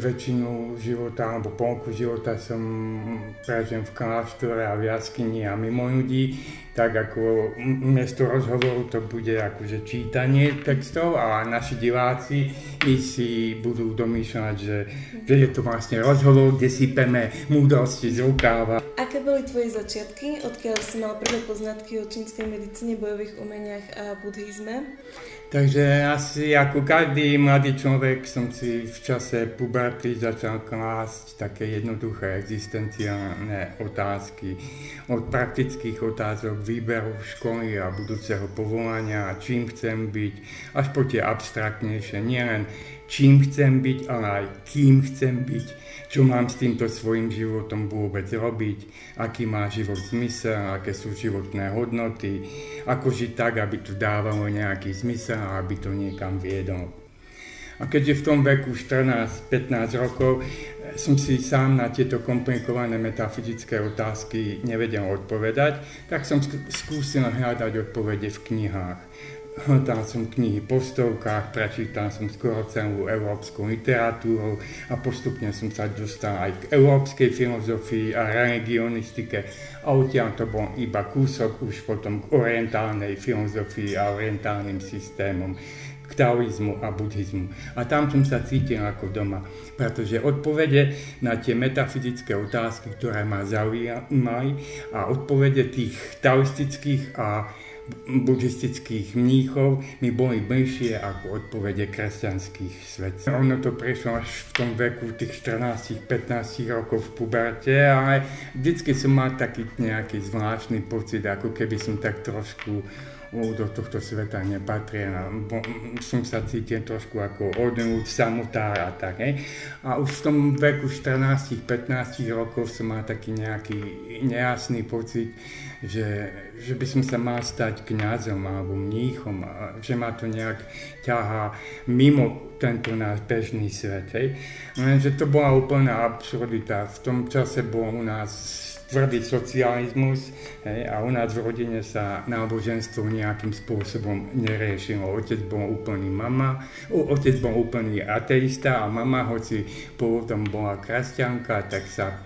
Väčšinu života, alebo polku života som prežijem v kláštore a v jaskyni a mimo ľudí, tak ako miesto rozhovoru to bude akože čítanie textov a naši diváci si budú domýšľať, že je to vlastne rozhovor, kde sypeme múdrosti z rukáva. Aké boli tvoje začiatky, odkiaľ si mal prvé poznatky o čínskej medicíne, bojových umeniach a buddhizme? Takže asi ako každý mladý človek som si v čase puberty začal klásť také jednoduché existenciálne otázky. Od praktických otázok výberu školy a budúceho povolania a čím chcem byť, až po tie abstraktnejšie, nielen čím chcem byť, ale aj kým chcem byť, čo mám s týmto svojím životom vôbec robiť, aký má život zmysel, aké sú životné hodnoty, ako žiť tak, aby to dávalo nejaký zmysel a aby to niekam viedlo. A keďže v tom veku 14-15 rokov som si sám na tieto komplikované metafyzické otázky nevedel odpovedať, tak som skúsil hľadať odpovede v knihách. Hľadal som knihy po stovkách, prečítal som skoro celú európsku literatúru a postupne som sa dostal aj k európskej filozofii a religionistike a odtiaľ to bol iba kúsok už potom k orientálnej filozofii a orientálnym systémom, k taoizmu a buddhizmu. A tam som sa cítil ako doma, pretože odpovede na tie metafyzické otázky, ktoré ma zaujímali a odpovede tých taoistických a buddhistických mníchov mi boli bližšie ako odpovede kresťanských svetcov. Ono to prešlo až v tom veku tých 14-15 rokov v puberte, ale vždycky som mal taký nejaký zvláštny pocit, ako keby som tak trošku do tohto sveta nepatril. Som sa cítil trošku ako odľud, samotár a tak. A už v tom veku 14-15 rokov som mal taký nejaký nejasný pocit, že by som sa mal stať kňazom alebo mníchom, že ma to nejak ťahá mimo tento náš bežný svet. Lenže to bola úplná absurdita. V tom čase bol u nás tvrdý socializmus a u nás v rodine sa náboženstvo nejakým spôsobom neriešilo. Otec bol úplný ateista a mama, hoci pôvodom bola kresťanka, tak sa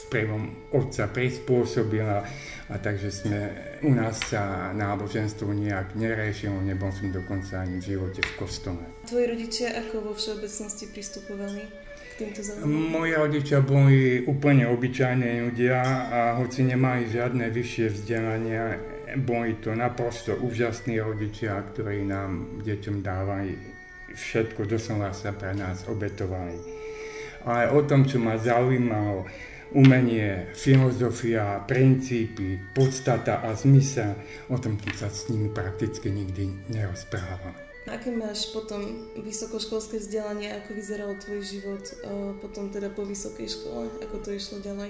vplyvom otca prispôsobila a takže u nás sa náboženstvo nejak neriešilo, nebol som dokonca ani v živote v kostole. Tvoji rodičia ako vo všeobecnosti pristupovali k týmto záujmom? Moji rodičia boli úplne obyčajní ľudia a hoci nemali žiadne vyššie vzdelania, boli to naprosto úžasní rodičia, ktorí nám deťom dávali všetko, doslova sa pre nás obetovali. Ale o tom, čo ma zaujímalo, umenie, filozofia, princípy, podstata a zmysel, o tom som sa s nimi prakticky nikdy nerozprával. Aké máš potom vysokoškolské vzdelanie, ako vyzeral tvoj život potom teda po vysokej škole, ako to išlo ďalej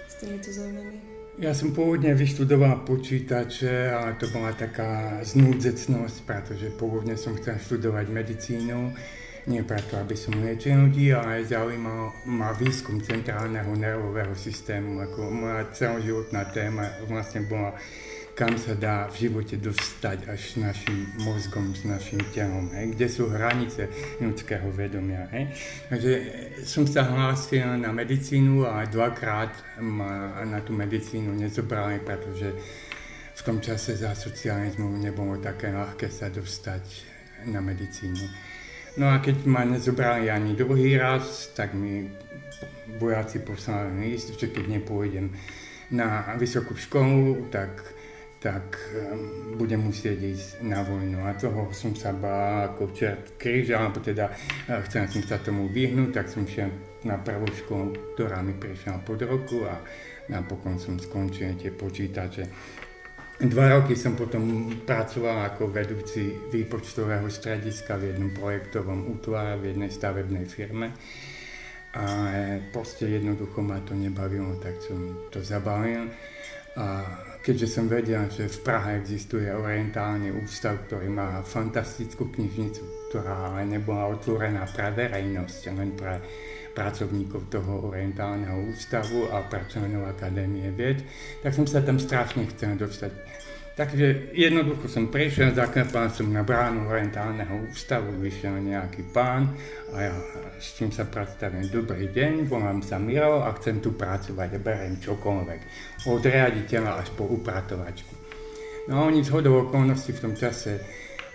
s týmito záujmami? Ja som pôvodne vyštudoval počítače, ale to bola taká znúdzecnosť, pretože pôvodne som chcel študovať medicínu. Nie preto, aby som liečil ľudí, ale zaujímal ma výskum centrálneho nervového systému. Ako moja celoživotná téma vlastne bola, kam sa dá v živote dostať až s našim mozgom, s našim telom, kde sú hranice ľudského vedomia. Takže som sa hlásil na medicínu a dvakrát ma na tú medicínu nezobrali, pretože v tom čase za socializmu nebolo také ľahké sa dostať na medicínu. No a keď ma nezobrali ani druhý raz, tak mi vojaci poslali list, že keď nepôjdem na vysokú školu, tak budem musieť ísť na vojnu. A toho som sa bál ako čert kríž, alebo teda chcel som sa tomu vyhnúť, tak som šiel na prvú školu, ktorá mi prišla pod roku a napokon som skončil tie počítače. 2 roky som potom pracoval ako vedúci výpočtového strediska v jednom projektovom útvare, v jednej stavebnej firme. A proste jednoducho ma to nebavilo, tak som to zabalil. A keďže som vedel, že v Prahe existuje orientálny ústav, ktorý má fantastickú knižnicu, ktorá ale nebola otvorená pre verejnosť, len pre pracovníkov toho orientálneho ústavu a pre členov Akadémie vied, tak som sa tam strašne chcel dostať. Takže jednoducho som prišiel, zaklepal som na bránu orientálneho ústavu, vyšiel nejaký pán a ja s tým sa predstavím: dobrý deň, volám sa Miro a chcem tu pracovať a beriem čokoľvek, od riaditeľa až po upratovačku. No a oni zhodou okolností v tom čase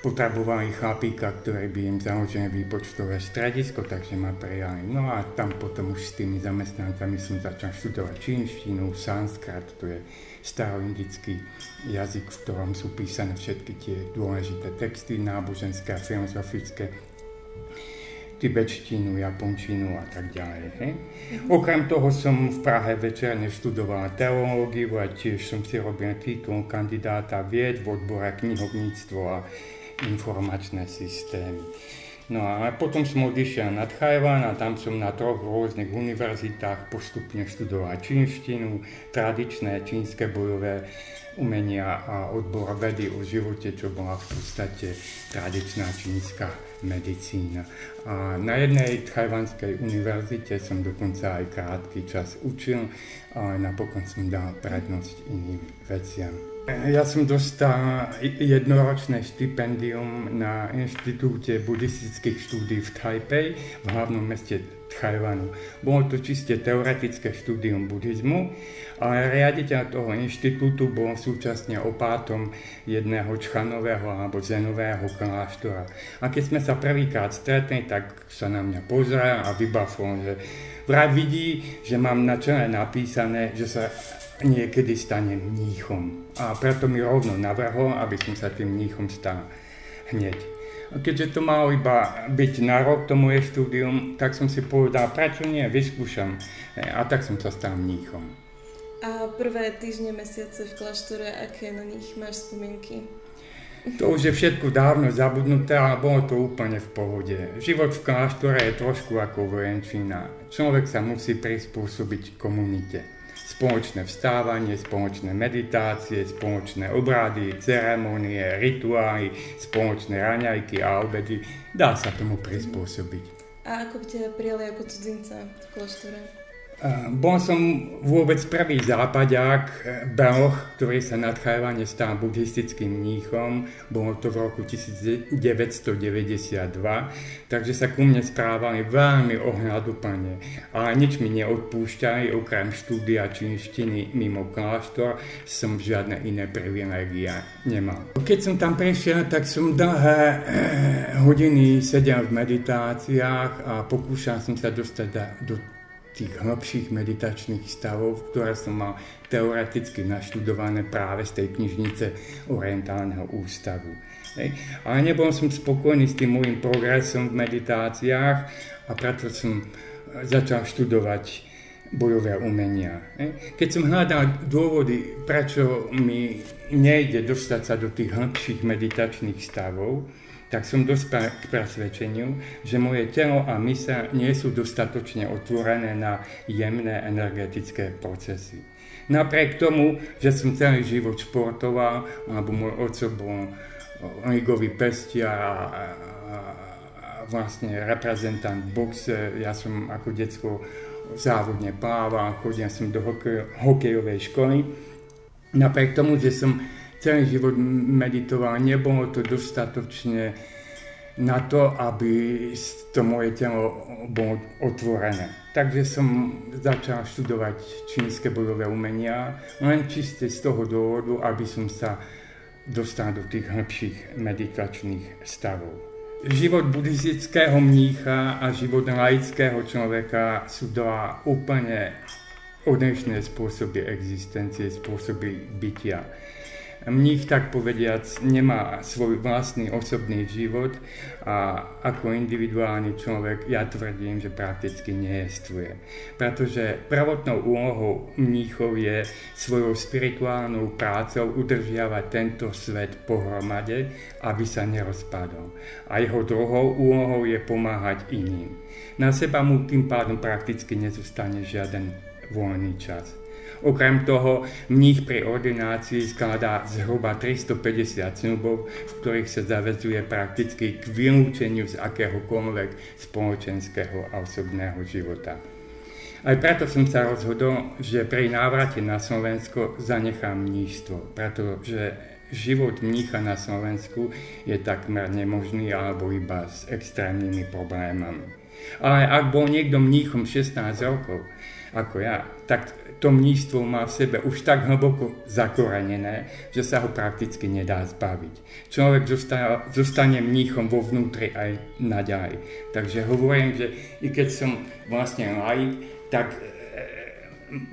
potrebovali chlapíka, ktorý by im založil výpočtové stredisko, takže ma prijali. No a tam potom už s tými zamestnancami som začal študovať čínštinu, sanskrit, to je staroindický jazyk, v ktorom sú písané všetky tie dôležité texty náboženské a filozofické, tibetštinu, japončinu a tak ďalej. Okrem toho som v Prahe večerne študoval teológiu a tiež som si robil titul kandidáta vied v odbore knihovníctvo a informačné systémy. No a potom som odišiel na Tchajvan a tam som na 3 rôznych univerzitách postupne študoval čínštinu, tradičné čínske bojové umenia a odbor vedy o živote, čo bola v podstate tradičná čínska medicína. A na jednej tchajvanskej univerzite som dokonca aj krátky čas učil, ale napokon som dal prednosť iným veciam. Ja som dostal jednoročné štipendium na Inštitúte buddhistických štúdií v Taipei, v hlavnom meste Tchajvanu. Bolo to čiste teoretické štúdium buddhizmu, ale riaditeľ toho inštitútu bol súčasne opátom jedného čchanového alebo zenového kláštora. A keď sme sa prvýkrát stretli, tak sa na mňa pozrel a vybafol, že vraj vidí, že mám na čele napísané, že sa niekedy stane mníchom. A preto mi rovno navrhol, aby som sa tým mníchom stal hneď. A keďže to malo iba byť na rok, to moje štúdium, tak som si povedal, prečo nie, vyskúšam. A tak som sa stal mníchom. A prvé týždne, mesiace v kláštore, aké na nich máš spomienky? To už je všetko dávno zabudnuté, ale bolo to úplne v pohode. Život v kláštore je trošku ako vojenčina. Človek sa musí prispôsobiť komunite. Spoločné vstávanie, spoločné meditácie, spoločné obrady, ceremonie, rituály, spoločné raňajky a obedy. Dá sa tomu prispôsobiť. A ako ťa prijali ako cudzinca v kláštore? Bol som vôbec prvý západák, beloch, ktorý sa na Tchajvane stal buddhistickým mníchom. Bolo to v roku 1992, takže sa ku mne správali veľmi ohľaduplne. Ale nič mi neodpúšťali, okrem štúdia čínštiny mimo kláštor, som žiadne iné privilégia nemal. Keď som tam prišiel, tak som dlhé hodiny sedel v meditáciách a pokúšal som sa dostať do tých hlbších meditačných stavov, ktoré som mal teoreticky naštudované práve z tej knižnice orientálneho ústavu. Ale nebol som spokojný s tým môjim progresom v meditáciách a preto som začal študovať bojové umenia. Keď som hľadal dôvody, prečo mi nejde dostať sa do tých hlbších meditačných stavov, tak som dospel k presvedčeniu, že moje telo a myseľ nie sú dostatočne otvorené na jemné energetické procesy. Napriek tomu, že som celý život športoval, alebo môj otco bol ligový pestiar a vlastne reprezentant v boxe, ja som ako decko závodne plával, chodil som do hokejovej školy. Napriek tomu, že som celý život meditoval, nebolo to dostatočne na to, aby to moje telo bolo otvorené. Takže som začal študovať čínske bojové umenia, len čiste z toho dôvodu, aby som sa dostal do tých hĺbších meditačných stavov. Život buddhistického mnícha a život laického človeka sú dva úplne odlišné spôsoby existencie, spôsoby bytia. Mních, tak povediac, nemá svoj vlastný osobný život a ako individuálny človek ja tvrdím, že prakticky nejestvuje. Pretože prvotnou úlohou mníchov je svojou spirituálnou prácou udržiavať tento svet pohromade, aby sa nerozpadol. A jeho druhou úlohou je pomáhať iným. Na seba mu tým pádom prakticky nezostane žiaden voľný čas. Okrem toho, mních pri ordinácii skladá zhruba 350 sľubov, v ktorých sa zaväzuje prakticky k vylúčeniu z akéhokoľvek spoločenského a osobného života. Aj preto som sa rozhodol, že pri návrate na Slovensko zanechám mníštvo, pretože život mnícha na Slovensku je takmer nemožný alebo iba s extrémnymi problémami. Ale ak bol niekto mníchom 16 rokov, ako ja, tak to mníctvo má v sebe už tak hlboko zakorenené, že sa ho prakticky nedá zbaviť. Človek zostane mníchom vo vnútri aj naďalej. Takže hovorím, že i keď som vlastne laik, tak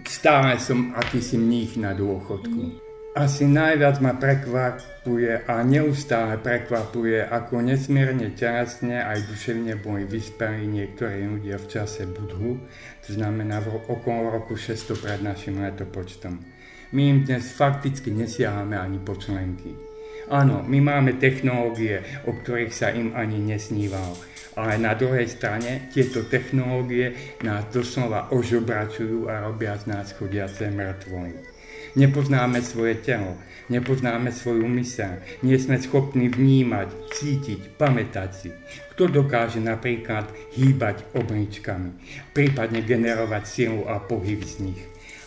stále som akýsi mních na dôchodku. Asi najviac ma prekvapuje a neustále prekvapuje, ako nesmierne telesne aj duševne boli vyspelí niektorí ľudia v čase Budhu, to znamená okolo roku 600 pred našim letopočtom. My im dnes fakticky nesiahame ani po členky. Áno, my máme technológie, o ktorých sa im ani nesnívalo, ale na druhej strane tieto technológie nás doslova ožobračujú a robia z nás chodiace mŕtvoly. Nepoznáme svoje telo, nepoznáme svoju myseľ, nie sme schopní vnímať, cítiť, pamätať si. Kto dokáže napríklad hýbať obličkami, prípadne generovať silu a pohyb z nich.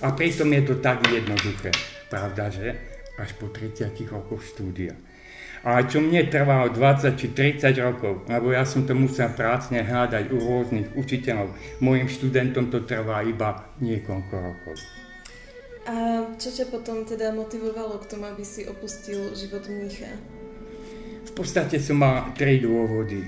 A pritom je to tak jednoduché, pravda, že? Až po 30 rokoch štúdia. Ale čo mne trvalo 20 či 30 rokov, lebo ja som to musel prácne hľadať u rôznych učiteľov, mojim študentom to trvá iba niekoľko rokov. A čo ťa potom teda motivovalo k tomu, aby si opustil život mnícha? V podstate som mal 3 dôvody.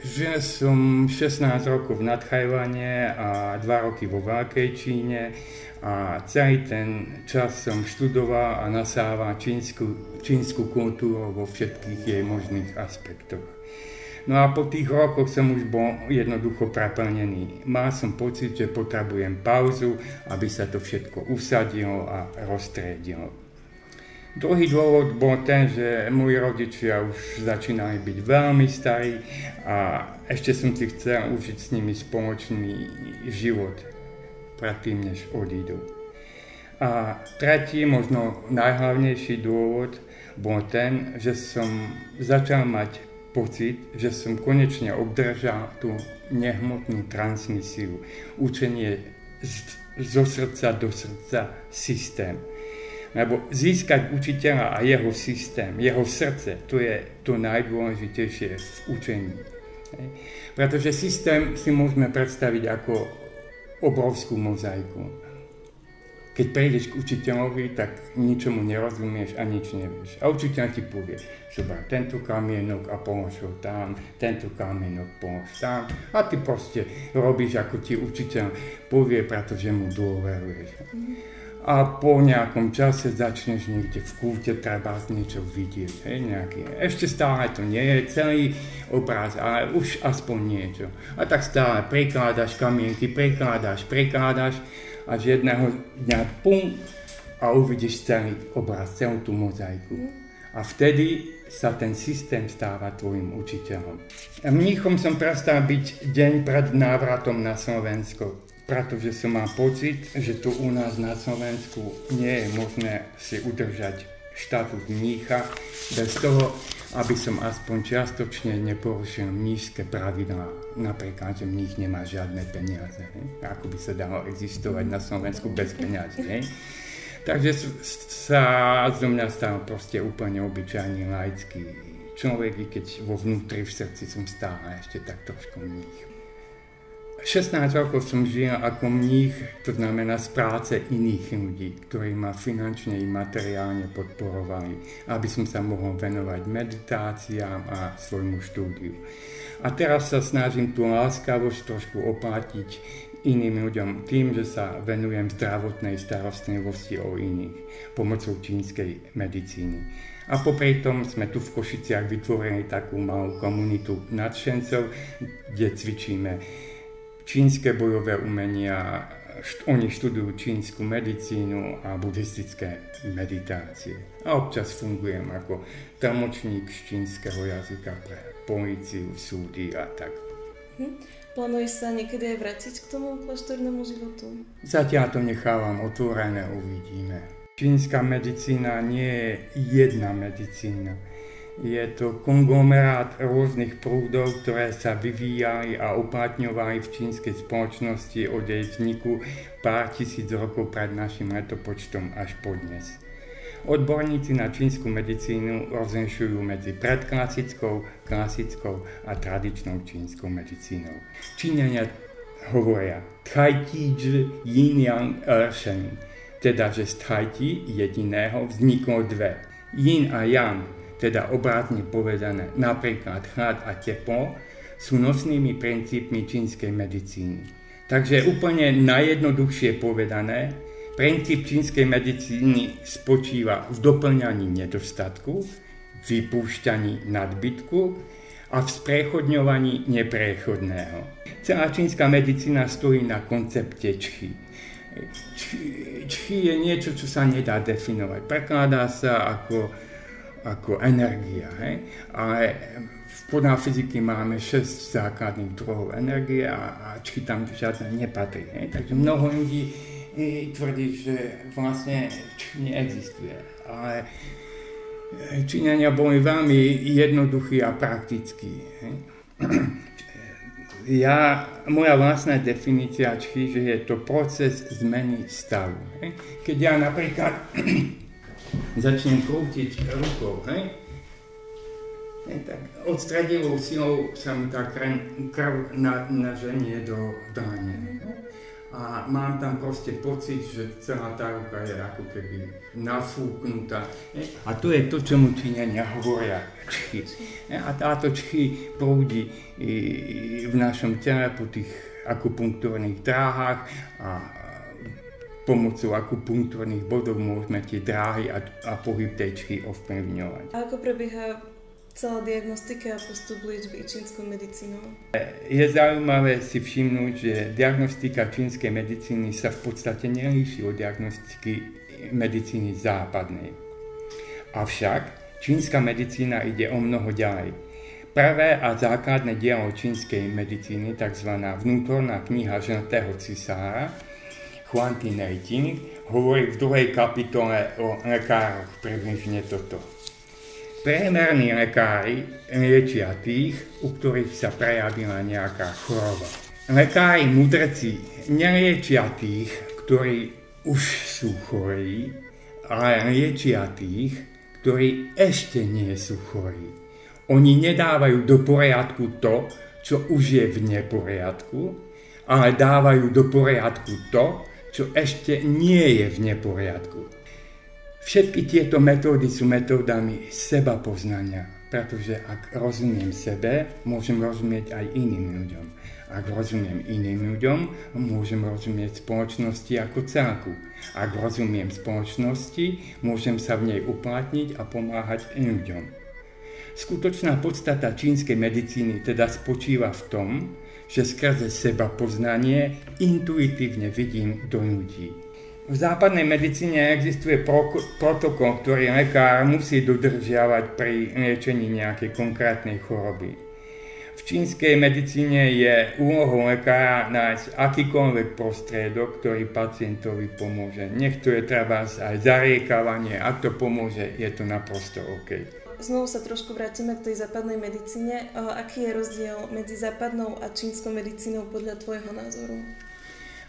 Žil som 16 rokov v Nadchajvane a 2 roky vo Veľkej Číne a celý ten čas som študoval a nasával čínsku kultúru vo všetkých jej možných aspektoch. No a po tých rokoch som už bol jednoducho preplnený. Mal som pocit, že potrebujem pauzu, aby sa to všetko usadilo a roztriedilo. Druhý dôvod bol ten, že moji rodičia už začínali byť veľmi starí a ešte som si chcel užiť s nimi spoločný život predtým, než odídu. A tretí, možno najhlavnejší dôvod bol ten, že som začal mať pocit, že som konečne obdržal tú nehmotnú transmisiu, učenie zo srdca do srdca systém. Lebo získať učiteľa a jeho systém, jeho srdce, to je to najdôležitejšie v učení. Pretože systém si môžeme predstaviť ako obrovskú mozaiku. Keď prejdeš k učiteľovi, tak ničomu nerozumieš a nič nevieš. A učiteľ ti povie, zober tento kamienok a polož ho tam, tento kamienok polož tam. A ty proste robíš, ako ti učiteľ povie, pretože mu dôveruješ. A po nejakom čase začneš niekde v kúte, treba niečo vidieť. Ešte stále to nie je celý obraz, ale už aspoň niečo. A tak stále prekládaš kamienky, prekládaš, až jedného dňa pum a uvidíš celý obraz, celú tú mozaiku. A vtedy sa ten systém stáva tvojim učiteľom. A mníchom som prestal byť deň pred návratom na Slovensko, pretože som mal pocit, že tu u nás na Slovensku nie je možné si udržať štatút mnícha bez toho, aby som aspoň čiastočne neporušil mníšske pravidlá. Napríklad, že mních nemá žiadne peniaze. Ako by sa dalo existovať na Slovensku bez peniazy. Takže sa zo mňa stal proste úplne obyčajný laický človek, i keď vo vnútri v srdci som stále ešte tak trošku mních. 16 rokov som žil ako mních, to znamená z práce iných ľudí, ktorí ma finančne i materiálne podporovali, aby som sa mohol venovať meditáciám a svojmu štúdiu. A teraz sa snažím tú láskavosť trošku oplatiť iným ľuďom tým, že sa venujem zdravotnej starostlivosti o iných pomocou čínskej medicíny. A popri tom sme tu v Košiciach vytvorili takú malú komunitu nadšencov, kde cvičíme čínske bojové umenia, oni študujú čínsku medicínu a buddhistické meditácie. A občas fungujem ako tlmočník z čínskeho jazyka pre políciu, súdy a tak. Plánuješ sa niekedy aj vrátiť k tomu kláštornému životu? Zatiaľ to nechávam otvorené, uvidíme. Čínska medicína nie je jedna medicína. Je to konglomerát rôznych prúdov, ktoré sa vyvíjali a uplatňovali v čínskej spoločnosti od jej vzniku pár tisíc rokov pred našim letopočtom až po dnes. Odborníci na čínsku medicínu rozlišujú medzi predklasickou, klasickou a tradičnou čínskou medicínou. Číňania hovoria Tai Chi Zhi Yin Yang Shen, teda že z Tai Chi jediného vzniklo dve. Yin a Yang, teda obratne povedané napríklad chlad a teplo, sú nosnými princípmi čínskej medicíny. Takže úplne najjednoduchšie povedané, princíp čínskej medicíny spočíva v doplňaní nedostatku, vypúšťaní nadbytku a v sprechodňovaní neprechodného. Celá čínska medicína stojí na koncepte čchi. Čchi je niečo, čo sa nedá definovať. Prekladá sa ako energia, ale podľa fyziky máme 6 základných druhov energie a čchi tam žiadne nepatrí. Takže mnoho ľudí tvrdí, že vlastne čchi neexistuje. Ale Číňania boli veľmi jednoduchí a praktickí. Moja vlastná definícia čchi, že je to proces zmeny stavu. Keď ja napríklad začnem krútiť rukou, tak odstredivou silou sa mi tá krv naženie do dlane. A mám tam proste pocit, že celá tá ruka je ako keby nafúknutá. A to je to, čomu Číňania hovoria čchi. A táto čchi prúdi v našom tele po tých akupunktúrnych dráhach a pomocou akupunktúrnych bodov môžeme tie dráhy a pohyb tej čchi ovplyvňovať. A ako prebieha celá diagnostika a postup liečby čínskou medicínou? Je zaujímavé si všimnúť, že diagnostika čínskej medicíny sa v podstate nelíši od diagnostiky medicíny západnej. Avšak čínska medicína ide o mnoho ďalej. Prvé a základné dielo čínskej medicíny, tzv. Vnútorná kniha Žltého cisára, Huan Ti Neijing, hovorí v 2. kapitole o lekároch približne toto. Priemerní lekári liečia tých, u ktorých sa prejavila nejaká choroba. Lekári mudrci neliečia tých, ktorí už sú chorí, ale liečia tých, ktorí ešte nie sú chorí. Oni nedávajú do poriadku to, čo už je v neporiadku, ale dávajú do poriadku to, čo ešte nie je v neporiadku. Všetky tieto metódy sú metódami seba poznania, pretože ak rozumiem sebe, môžem rozumieť aj iným ľuďom. Ak rozumiem iným ľuďom, môžem rozumieť spoločnosti ako celku. Ak rozumiem spoločnosti, môžem sa v nej uplatniť a pomáhať ľuďom. Skutočná podstata čínskej medicíny teda spočíva v tom, že skrze seba poznanie intuitívne vidím do ľudí. V západnej medicíne existuje protokol, ktorý lekár musí dodržiavať pri liečení nejakej konkrétnej choroby. V čínskej medicíne je úlohou lekára nájsť akýkoľvek prostriedok, ktorý pacientovi pomôže. Nech to je treba aj zariekávanie, ak to pomôže, je to naprosto OK. Znovu sa trošku vrátime k tej západnej medicíne. Aký je rozdiel medzi západnou a čínskou medicínou podľa tvojho názoru?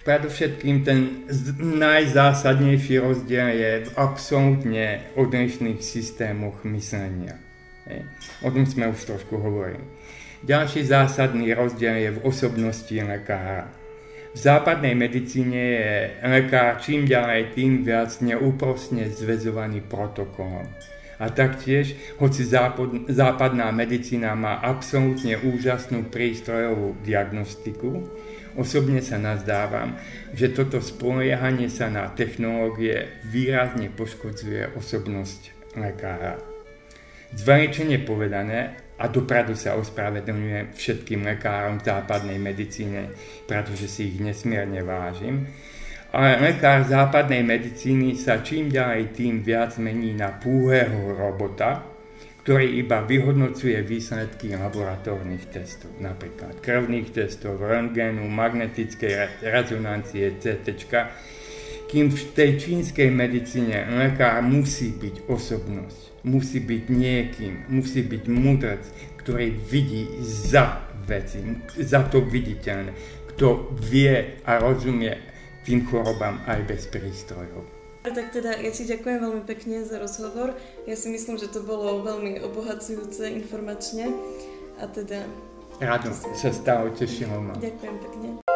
Predovšetkým ten najzásadnejší rozdiel je v absolútne odlišných systémoch myslenia. O tom sme už trošku hovorili. Ďalší zásadný rozdiel je v osobnosti lekára. V západnej medicíne je lekár čím ďalej tým viac neúprosne zväzovaný protokolom. A taktiež, hoci západná medicína má absolútne úžasnú prístrojovú diagnostiku, osobne sa nazdávam, že toto spoliehanie sa na technológie výrazne poškodzuje osobnosť lekára. Zveličene povedané, a dopredu sa ospravedlňujem všetkým lekárom v západnej medicíne, pretože si ich nesmierne vážim, ale lekár západnej medicíny sa čím ďalej tým viac mení na púhého robota, ktorý iba vyhodnocuje výsledky laboratórnych testov, napríklad krvných testov, röntgenu, magnetickej rezonancie, CT. Kým v tej čínskej medicíne lekár musí byť osobnosť, musí byť niekým, musí byť mudrec, ktorý vidí za veci, za to viditeľné, kto vie a rozumie tým chorobám aj bez prístrojov. Tak teda ja ti ďakujem veľmi pekne za rozhovor. Ja si myslím, že to bolo veľmi obohacujúce informačne. A teda... Rado sa stalo, tešilo ma. Ďakujem pekne.